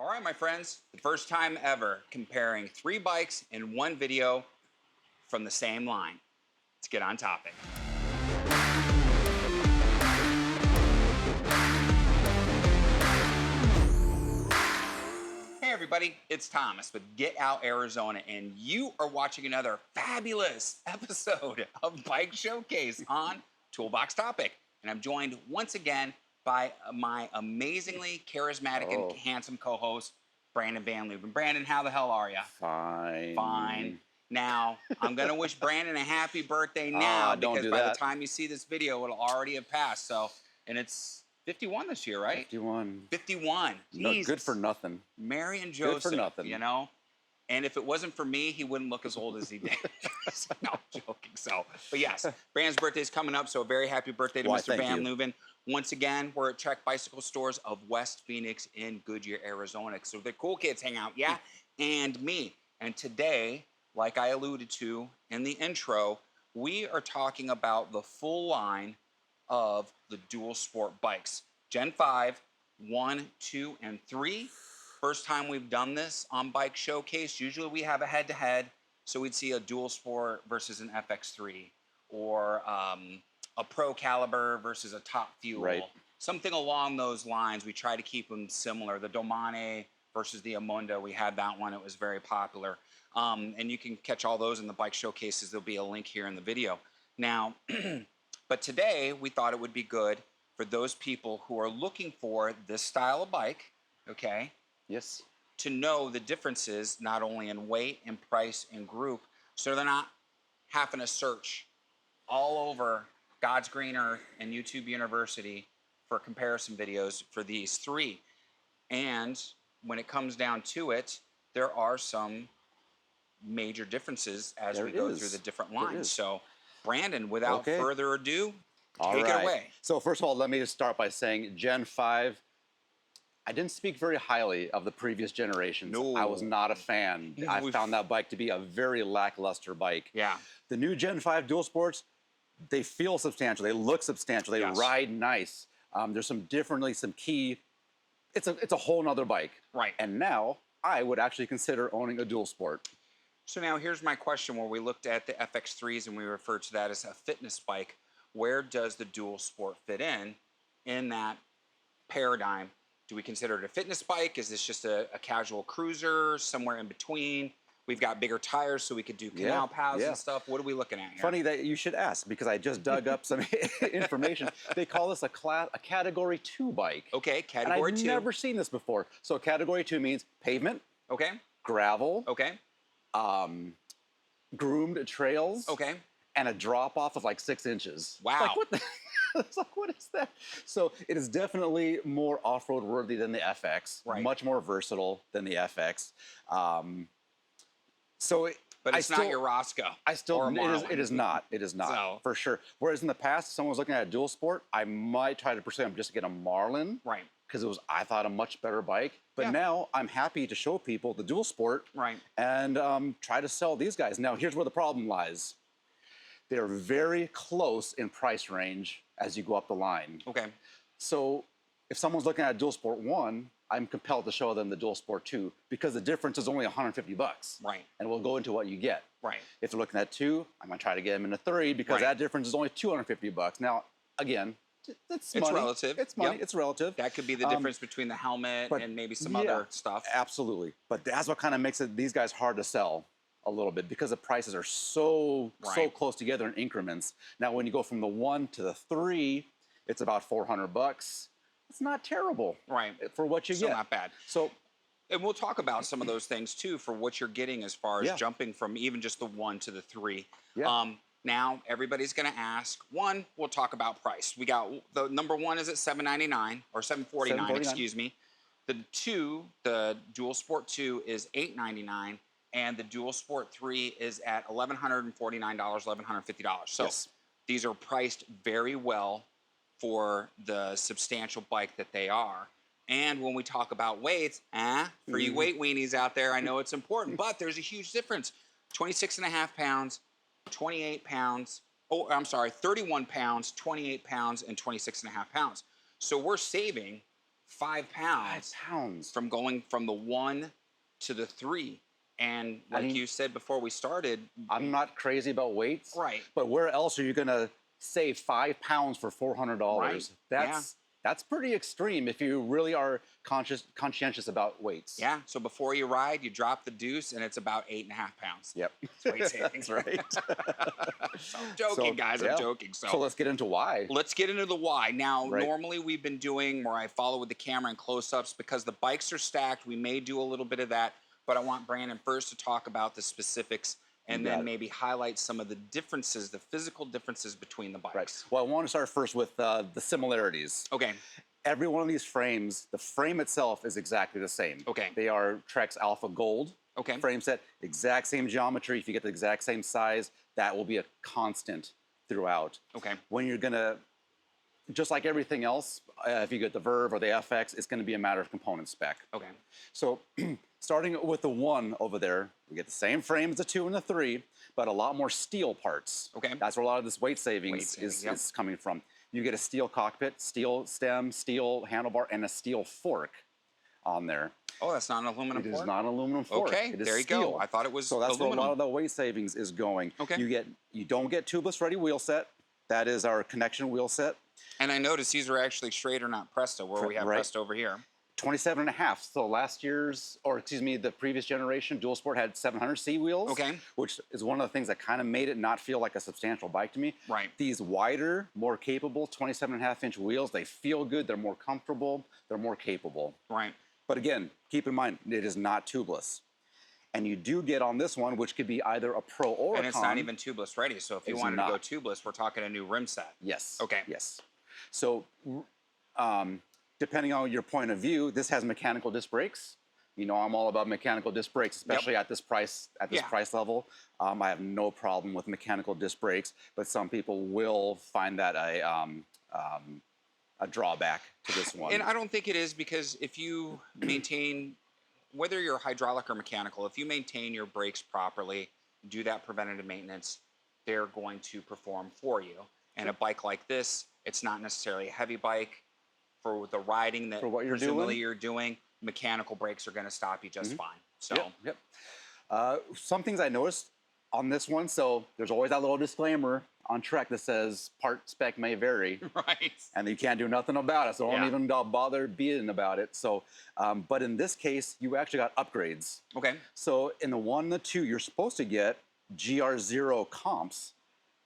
All right, my friends, the first time ever comparing 3 bikes in one video from the same line. Let's get on topic. Hey everybody, it's Thomas with Get Out Arizona, and you are watching another fabulous episode of Bike Showcase on Toolbox Topic. And I'm joined once again by my amazingly charismatic and handsome co-host, Brandon Van Leuven. Brandon, how the hell are you? Fine. Fine. Now, I'm going to wish Brandon a happy birthday now because by the time you see this video, it'll already have passed. So, and it's 51 this year, right? 51. 51. No, good for nothing. Mary and Joseph, good for nothing. You know? And if it wasn't for me, he wouldn't look as old as he did. No, I'm joking. So, but yes, Brandon's birthday is coming up, so a very happy birthday to Mr. Van Leuven. Once again, we're at Trek Bicycle Stores of West Phoenix in Goodyear, Arizona. So the cool kids hang out, yeah, and me. And today, like I alluded to in the intro, we are talking about the full line of the dual sport bikes. Gen 5, 1, 2, and 3. First time we've done this on Bike Showcase. Usually we have a head-to-head, so we'd see a dual sport versus an FX3 or a Pro Caliber versus a Top Fuel. Right. Something along those lines. We try to keep them similar. The Domane versus the Amundo, we had that one. It was very popular. And you can catch all those in the Bike Showcases. There'll be a link here in the video. Now, but today we thought it would be good for those people who are looking for this style of bike, okay? Yes. To know the differences not only in weight and price and group, so they're not having to search all over God's green earth and YouTube University for comparison videos for these 3. And when it comes down to it, there are some major differences as we go through the different lines. So, Brandon, without further ado, take it away. So first of all, let me just start by saying Gen 5, I didn't speak very highly of the previous generations. No. I was not a fan. I found that bike to be a very lackluster bike. Yeah. The new Gen 5 dual sports, they feel substantial. They look substantial. They ride nice. There's some key. It's a whole nother bike. Right. And now I would actually consider owning a dual sport. So now here's my question where we looked at the FX3s and we referred to that as a fitness bike. Where does the dual sport fit in that paradigm? Do we consider it a fitness bike? Is this just a casual cruiser, somewhere in between? We've got bigger tires so we could do canal paths and stuff. What are we looking at here? Funny that you should ask because I just dug up some information. They call this a Category 2 bike. Okay, Category 2. I've never seen this before. So Category 2 means pavement, gravel, groomed trails, and a drop-off of like 6 inches. Wow. Like, what the? It's like, what is that? So it is definitely more off-road worthy than the FX. Right. Much more versatile than the FX. But it's not your Roscoe. It is not. It is not, So, for sure. Whereas in the past, if someone was looking at a dual sport, I might try to pursue them just to get a Marlin. Right. Because it was, I thought, a much better bike. But now I'm happy to show people the dual sport. Right. And try to sell these guys. Now, here's where the problem lies. They're very close in price range as you go up the line. Okay. So if someone's looking at a dual sport 1, I'm compelled to show them the dual sport 2 because the difference is only $150. Right. And we'll go into what you get. Right. If they're looking at 2, I'm gonna try to get them into 3 because that difference is only $250. Now, again, it's money. Relative. It's money. It's relative. That could be the difference between the helmet and maybe some other stuff. Absolutely. But that's what kind of makes these guys hard to sell a little bit because the prices are so close together in increments. Now, when you go from the 1 to the 3, it's about $400. It's not terrible, for what you get. Still not bad. So, and we'll talk about some of those things too for what you're getting as far as jumping from even just the 1 to the 3. Now everybody's going to ask. 1, we'll talk about price. We got the number 1 is at $799 or $749, excuse me. The 2, the Dual Sport 2 is $899. And the Dual Sport 3 is at $1,149, $1,150. So these are priced very well for the substantial bike that they are. And when we talk about weights, for you weight weenies out there, I know it's important, but there's a huge difference. 26.5 pounds, 28 pounds, 31 pounds, 28 pounds, and 26.5 pounds. So we're saving 5 pounds. 5 pounds. From going from the 1 to the 3. And like you said before we started, I'm not crazy about weights. Right. But where else are you going to save 5 pounds for $400? Right. That's pretty extreme if you really are conscientious about weights. Yeah. So before you ride, you drop the deuce, and it's about 8.5 pounds. Yep. That's weight savings. That's right. So I'm joking, guys. I'm joking. So let's get into why. Let's get into the why. Now, normally we've been doing where I follow with the camera and close-ups because the bikes are stacked. We may do a little bit of that, but I want Brandon first to talk about the specifics and then maybe highlight some of the differences, the physical differences between the bikes. Right. Well, I want to start first with the similarities. Okay. Every one of these frames, the frame itself is exactly the same. Okay. They are Trex Alpha Gold frame set, exact same geometry. If you get the exact same size, that will be a constant throughout. Okay. When you're going to, just like everything else, if you get the Verve or the FX, it's going to be a matter of component spec. Okay. So starting with the 1 over there, we get the same frame as the 2 and the 3, but a lot more steel parts. Okay. That's where a lot of this weight savings is coming from. You get a steel cockpit, steel stem, steel handlebar, and a steel fork on there. Oh, that's not an aluminum fork? It is not an aluminum fork. Okay, it is there you steel. go. I thought it was So that's aluminum. where a lot of the weight savings is going. Okay. You don't get tubeless ready wheel set. That is our connection wheel set. And I noticed these are actually Schrader, not Presto, where we have Presto over here. 27.5. So last year's, or excuse me, the previous generation, Dual Sport had 700C wheels. Okay. Which is one of the things that kind of made it not feel like a substantial bike to me. Right. These wider, more capable 27.5-inch wheels, they feel good, they're more comfortable, they're more capable. Right. But again, keep in mind, it is not tubeless. And you do get on this one, which could be either a Pro or a Con. And it's not even tubeless ready. So if you wanted to go tubeless, we're talking a new rim set. Yes. Okay. Yes. So depending on your point of view, this has mechanical disc brakes. You know, I'm all about mechanical disc brakes, especially at this price price level. I have no problem with mechanical disc brakes, but some people will find that a drawback to this one. And I don't think it is, because if you maintain, whether you're hydraulic or mechanical, if you maintain your brakes properly, do that preventative maintenance, they're going to perform for you. And a bike like this, it's not necessarily a heavy bike. For the riding that presumably you're doing, mechanical brakes are going to stop you just fine. So, yep. Some things I noticed on this one. So there's always that little disclaimer on Trek that says part spec may vary. Right. And you can't do nothing about it. So don't even bother being about it. So, but in this case, you actually got upgrades. Okay. So in the 1 and the 2, you're supposed to get GR0 comps,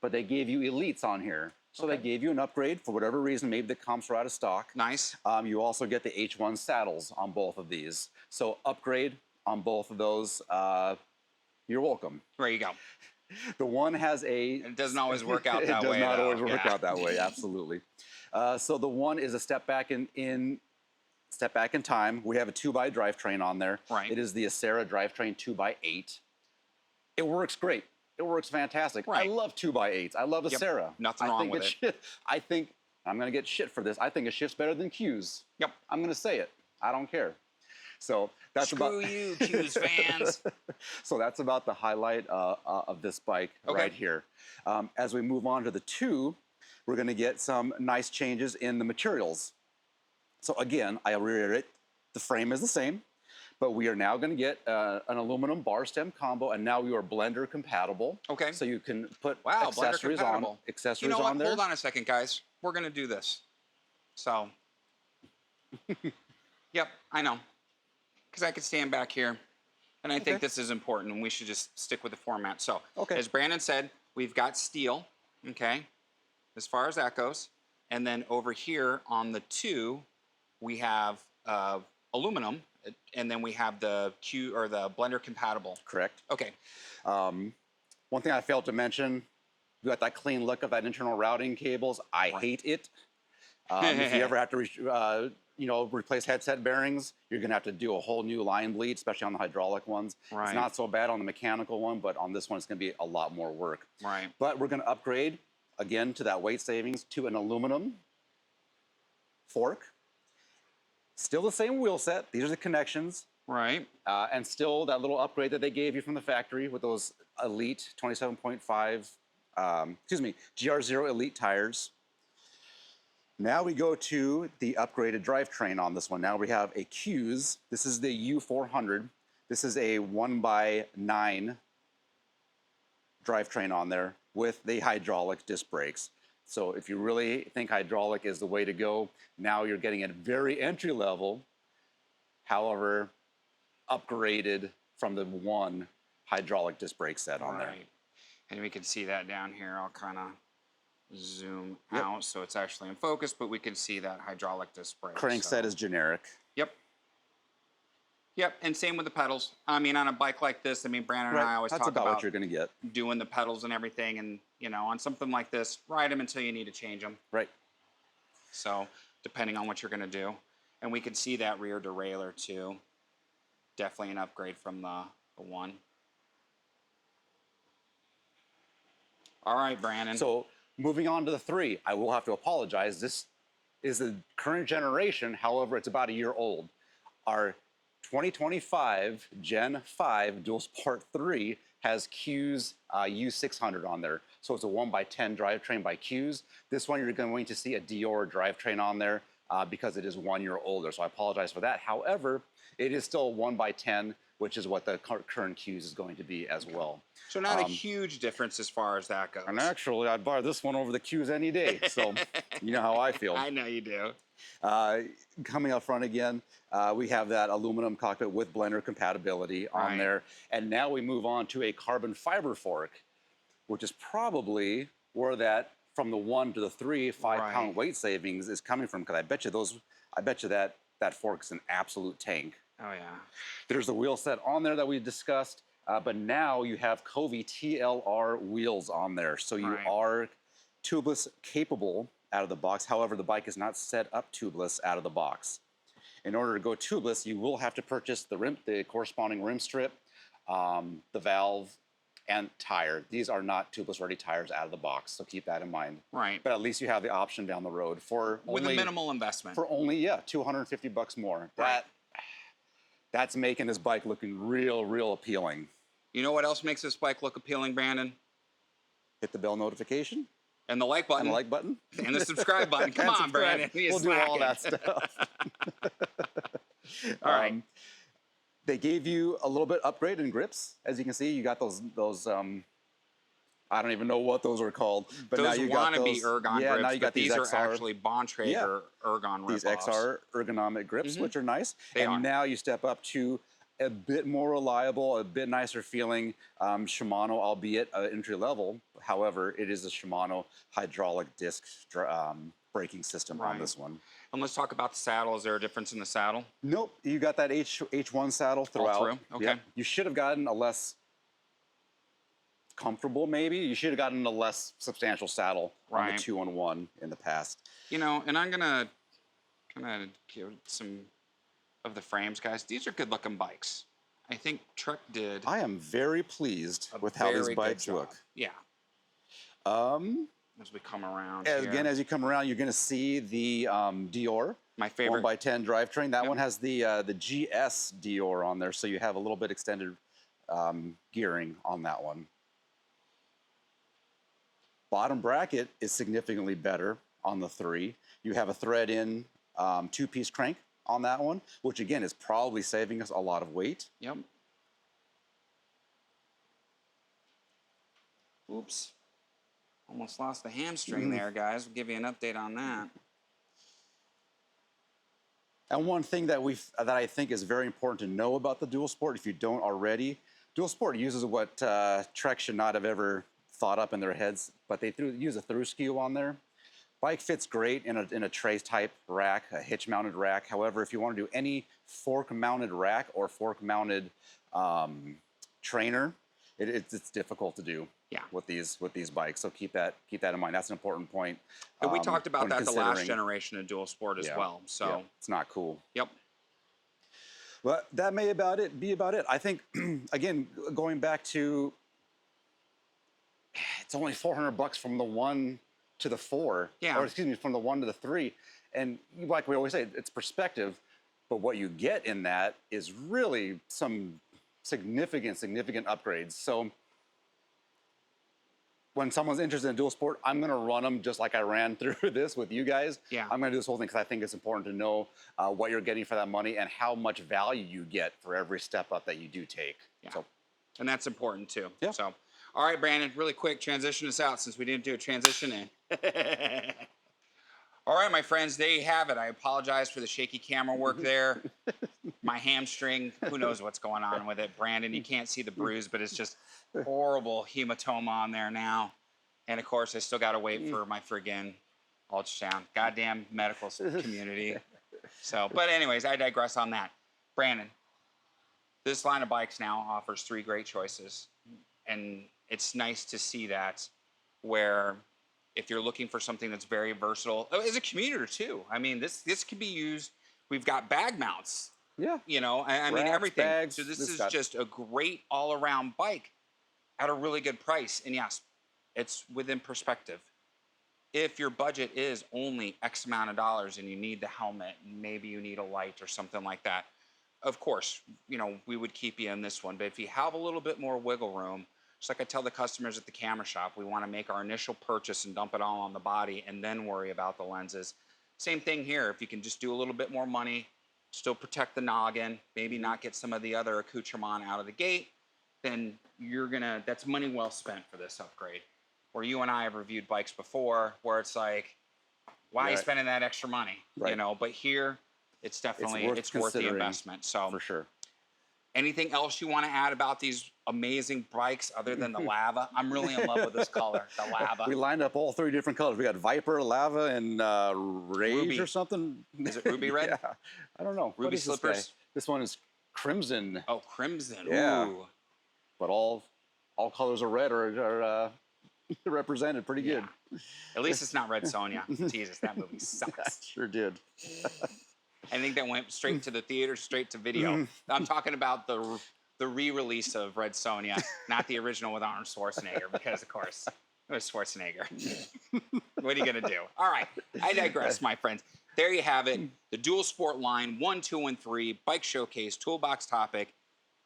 but they gave you elites on here. So they gave you an upgrade for whatever reason. Maybe the comps are out of stock. Nice. You also get the H1 saddles on both of these. So upgrade on both of those. You're welcome. There you go. The 1 has a... It doesn't always work out that way. It does not always work out that way, absolutely. So the 1 is a step back in time. We have a 2x drivetrain on there. Right. It is the Acera drivetrain 2x8. It works great. It works fantastic. Right. I love 2x8s. I love Acera. Nothing wrong with it. I think, I'm going to get shit for this, I think it shifts better than Q's. Yep. I'm going to say it. I don't care. So that's Screw you, Q's fans. So that's about the highlight of this bike right here. As we move on to the 2, we're going to get some nice changes in the materials. So again, I reiterate, the frame is the same. But we are now going to get an aluminum bar stem combo, and now we are blender compatible. Okay. So you can put accessories on. You know what? Hold on a second, guys. We're going to do this. So, yep, I know. Because I could stand back here, and I think this is important, and we should just stick with the format. So, as Brandon said, we've got steel, okay, as far as that goes. And then over here on the 2, we have aluminum. And then we have the the blender compatible. Correct. Okay. One thing I failed to mention, you got that clean look of that internal routing cables. I hate it. If you ever have to, replace headset bearings, you're gonna have to do a whole new line bleed, especially on the hydraulic ones. Right. It's not so bad on the mechanical one, but on this one, it's gonna be a lot more work. Right. But we're gonna upgrade again to that weight savings to an aluminum fork. Still the same wheel set. These are the connections. Right. And still that little upgrade that they gave you from the factory with those Elite 27.5, GR0 Elite tires. Now we go to the upgraded drivetrain on this one. Now we have a Q's. This is the U400. This is a 1x9 drivetrain on there with the hydraulic disc brakes. So if you really think hydraulic is the way to go, now you're getting it very entry level, however, upgraded from the one hydraulic disc brake set on there. And we can see that down here. I'll kind of zoom out so it's actually in focus, but we can see that hydraulic disc brake. Crank set is generic. Yep. Yep, and same with the pedals. I mean, on a bike like this, I mean, Brandon and I always talk about what you're going to get. Doing the pedals and everything, and you know, on something like this, ride them until you need to change them. Right. So, depending on what you're going to do, and we can see that rear derailleur too. Definitely an upgrade from the one. All right, Brandon. So moving on to the 3, I will have to apologize. This is the current generation. However, it's about a year old. Our 2025 Gen 5 Dual Sport 3 has Q's U600 on there. So it's a 1x10 drivetrain by Q's. This one you're going to see a Dior drivetrain on there because it is 1 year older. So I apologize for that. However, it is still 1x10, which is what the current Q's is going to be as well. So not a huge difference as far as that goes. And actually, I'd buy this one over the Q's any day. So you know how I feel. I know you do. Coming up front again, we have that aluminum cockpit with blender compatibility on there. And now we move on to a carbon fiber fork, which is probably where that, from the 1 to the 3, 5-pound weight savings is coming from. Because I bet you that fork is an absolute tank. Oh, yeah. There's the wheel set on there that we discussed, but now you have Covey TLR wheels on there. So you are tubeless capable out of the box. However, the bike is not set up tubeless out of the box. In order to go tubeless, you will have to purchase the corresponding rim strip, the valve, and tire. These are not tubeless ready tires out of the box, so keep that in mind. Right. But at least you have the option down the road for with a minimal investment. For only $250 more. That's making this bike looking real appealing. You know what else makes this bike look appealing, Brandon? Hit the bell notification. And the like button. And the like button. And the subscribe button. Come on, Brandon. We'll do all that stuff. All right. They gave you a little bit upgrade in grips. As you can see, you got those I don't even know what those are called. But those now you got wannabe ergon grips, now you got these XR, are actually Bontrager ergon ripoffs. These XR ergonomic grips, which are nice. They are. Now you step up to a bit more reliable, a bit nicer feeling Shimano, albeit entry level. However, it is a Shimano hydraulic disc braking system on this one. And let's talk about the saddle. Is there a difference in the saddle? Nope. You got that H1 saddle throughout. All through? Okay. Yep. You should have gotten a less comfortable, maybe. You should have gotten a less substantial saddle on the 2-in-1 in the past. You know, and I'm going to kind of give some of the frames, guys. These are good-looking bikes. I think Trek did. I am very pleased with how these bikes look. Yeah. As we come around again, as you come around, you're going to see the Dior. My favorite 1x10 drivetrain. That one has the GS Dior on there, so you have a little bit extended gearing on that one. Bottom bracket is significantly better on the 3. You have a thread-in 2-piece crank on that one, which again is probably saving us a lot of weight. Yep. Oops. Almost lost the hamstring there, guys. We'll give you an update on that. And one thing that I think is very important to know about the Dual Sport, if you don't already, Dual Sport uses what Trek should not have ever thought up in their heads, but they use a through skew on there. Bike fits great in a tray type rack, a hitch mounted rack. However, if you want to do any fork mounted rack or fork mounted trainer, it's difficult to do with these bikes. So keep that in mind. That's an important point. And we talked about that the last generation of Dual Sport as well. So it's not cool. Yep. But that may be about it. I think again, going back to, it's only $400 from the 1 to the 4. Yeah. Or excuse me, from the 1 to the 3. And like we always say, it's perspective. But what you get in that is really some significant upgrades. So when someone's interested in dual sport, I'm going to run them just like I ran through this with you guys. Yeah. I'm going to do this whole thing because I think it's important to know what you're getting for that money and how much value you get for every step up that you do take. Yeah. So, and that's important too. Yeah. So, all right, Brandon, really quick, transition us out since we didn't do a transition in. All right, my friends, there you have it. I apologize for the shaky camera work there. My hamstring, who knows what's going on with it. Brandon, you can't see the bruise, but it's just horrible hematoma on there now. And of course, I still got to wait for my friggin' ultrasound. Goddamn medical community. So, but anyways, I digress on that. Brandon, this line of bikes now offers 3 great choices. And it's nice to see that where if you're looking for something that's very versatile, as a commuter too. I mean, this could be used. We've got bag mounts. Yeah. You know, I mean, Racks, everything. bags, So this is just a great all-around bike at a really good price. And yes, it's within perspective. If your budget is only X amount of dollars and you need the helmet, maybe you need a light or something like that, of course, you know, we would keep you in this one. But if you have a little bit more wiggle room, just like I tell the customers at the camera shop, we want to make our initial purchase and dump it all on the body and then worry about the lenses. Same thing here. If you can just do a little bit more money, still protect the noggin, maybe not get some of the other accoutrement out of the gate, then that's money well spent for this upgrade. Where you and I have reviewed bikes before where it's like, why are you spending that extra money? Right. You know, but here it's definitely, it's worth the investment. So for sure. Anything else you want to add about these amazing bikes other than the lava? I'm really in love with this color, the lava. We lined up all 3 different colors. We got Viper, Lava, and Rage Ruby. or something. Is it ruby red? Yeah. I don't know. Ruby What is slippers? This, this one is Crimson. Oh, crimson. Yeah. Ooh. But all colors of red are represented pretty good. At least it's not Red Sonja. Jesus, that movie sucks. Sure did. I think that went straight to the theater, straight to video. I'm talking about the re-release of Red Sonja, not the original with Arnold Schwarzenegger, because of course it was Schwarzenegger. What are you gonna do? All right, I digress, my friends. There you have it. The Dual Sport line 1, 2, and 3 bike showcase toolbox topic.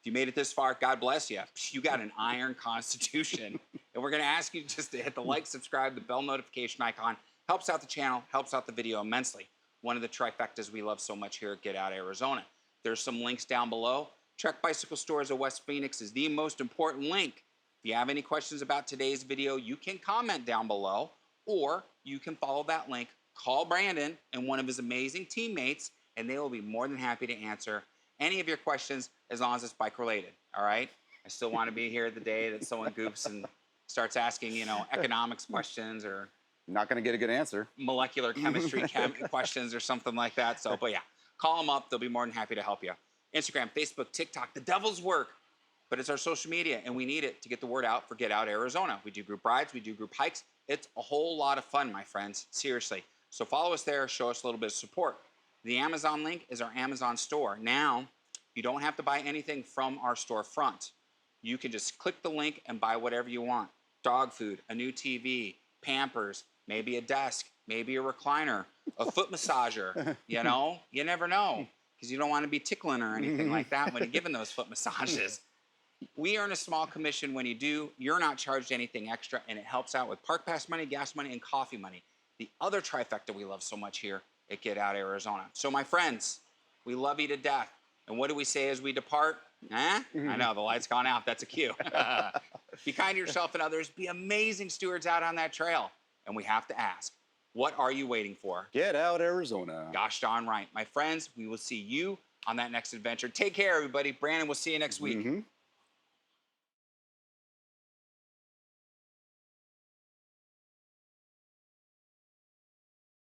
If you made it this far, God bless you. You got an iron constitution. And we're gonna ask you just to hit the like, subscribe, the bell notification icon. Helps out the channel, helps out the video immensely. One of the trifectas we love so much here at Get Out Arizona. There's some links down below. Trek Bicycle Stores of West Phoenix is the most important link. If you have any questions about today's video, you can comment down below, or you can follow that link, call Brandon and one of his amazing teammates, and they will be more than happy to answer any of your questions as long as it's bike related, all right? I still want to be here the day that someone goofs and starts asking, you know, economics questions or Not going to get a good answer. molecular chemistry questions or something like that. So, but yeah, call them up. They'll be more than happy to help you. Instagram, Facebook, TikTok, the devil's work. But it's our social media, and we need it to get the word out for Get Out Arizona. We do group rides. We do group hikes. It's a whole lot of fun, my friends. Seriously. So follow us there. Show us a little bit of support. The Amazon link is our Amazon store. Now, you don't have to buy anything from our storefront. You can just click the link and buy whatever you want. Dog food, a new TV, Pampers, maybe a desk, maybe a recliner, a foot massager, you know? You never know, because you don't want to be tickling or anything like that when you're giving those foot massages. We earn a small commission when you do. You're not charged anything extra, and it helps out with park pass money, gas money, and coffee money. The other trifecta we love so much here at Get Out Arizona. So, my friends, we love you to death. And what do we say as we depart? I know, the light's gone out. That's a cue. Be kind to yourself and others. Be amazing stewards out on that trail. And we have to ask, what are you waiting for? Get Out Arizona. Gosh darn right. My friends, we will see you on that next adventure. Take care, everybody. Brandon, we'll see you next week.